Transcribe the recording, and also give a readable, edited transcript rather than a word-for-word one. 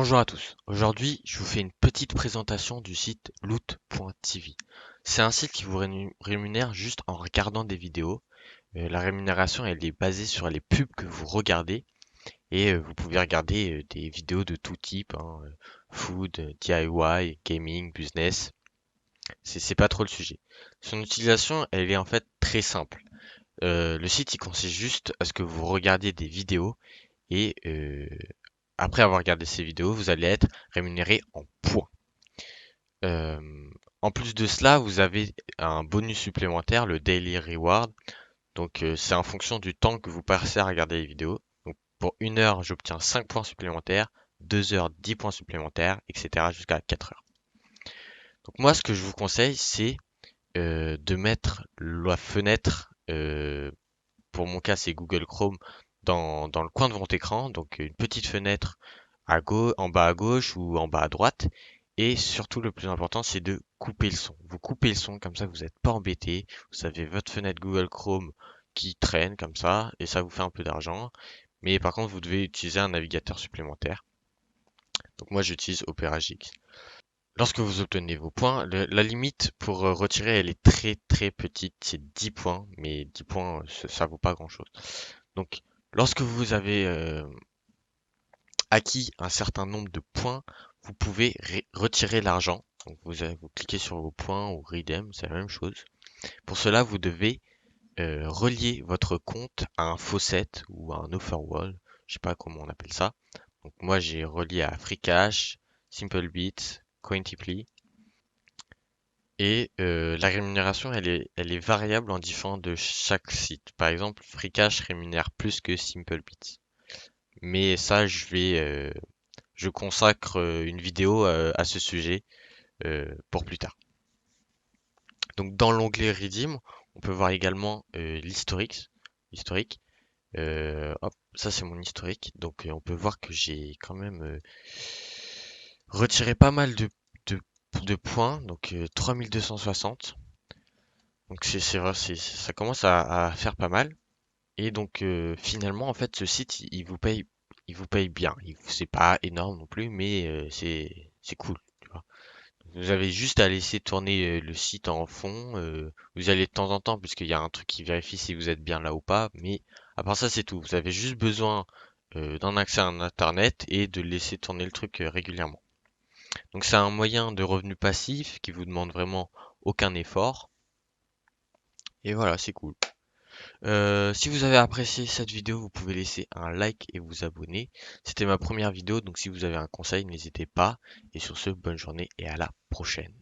Bonjour à tous. Aujourd'hui, je vous fais une petite présentation du site loot.tv. C'est un site qui vous rémunère juste en regardant des vidéos. La rémunération, elle est basée sur les pubs que vous regardez et vous pouvez regarder des vidéos de tout type, hein, food, DIY, gaming, business. C'est pas trop le sujet. Son utilisation, elle est en fait très simple. Le site, il consiste juste à ce que vous regardiez des vidéos et après avoir regardé ces vidéos, vous allez être rémunéré en points. Euh, En plus de cela, vous avez un bonus supplémentaire, le Daily Reward. Donc c'est en fonction du temps que vous passez à regarder les vidéos. Donc pour 1 heure, j'obtiens 5 points supplémentaires, 2 heures, 10 points supplémentaires, etc. jusqu'à 4 heures. Donc moi, ce que je vous conseille, c'est de mettre la fenêtre, pour mon cas, c'est Google Chrome, dans le coin de votre écran. Donc une petite fenêtre à gauche, en bas à gauche ou en bas à droite. Et surtout, le plus important, c'est de couper le son. Vous coupez le son, comme ça, vous n'êtes pas embêté. Vous avez votre fenêtre Google Chrome qui traîne comme ça, et ça vous fait un peu d'argent. Mais par contre, vous devez utiliser un navigateur supplémentaire. Donc moi, j'utilise Opera GX. Lorsque vous obtenez vos points, la limite pour retirer, elle est très très petite, c'est 10 points, mais 10 points, ça vaut pas grand-chose. Donc, lorsque vous avez acquis un certain nombre de points, vous pouvez retirer l'argent. Donc vous cliquez sur vos points ou redeem, c'est la même chose. Pour cela, vous devez relier votre compte à un faucet ou à un offerwall. Je sais pas comment on appelle ça. Donc moi, j'ai relié à Freecash, SimpleBit, Cointiply. Et la rémunération, elle est variable en différent de chaque site. Par exemple, Freecash rémunère plus que SimpleBit. Mais ça, je consacre une vidéo à ce sujet pour plus tard. Donc dans l'onglet Redeem, on peut voir également l'historique. Historique. Hop, ça c'est mon historique. Donc on peut voir que j'ai quand même retiré pas mal de, de points. Donc 3260. Donc c'est vrai, ça commence à faire pas mal. Et donc finalement en fait ce site il vous paye bien. C'est pas énorme non plus, mais c'est cool. Tu vois. Vous avez juste à laisser tourner le site en fond. Vous allez de temps en temps, puisqu'il y a un truc qui vérifie si vous êtes bien là ou pas. Mais à part ça, c'est tout. Vous avez juste besoin d'un accès à Internet et de laisser tourner le truc régulièrement. Donc c'est un moyen de revenu passif qui vous demande vraiment aucun effort. Et voilà, c'est cool. Si vous avez apprécié cette vidéo, vous pouvez laisser un like et vous abonner. C'était ma première vidéo, donc si vous avez un conseil, n'hésitez pas. Et sur ce, bonne journée et à la prochaine.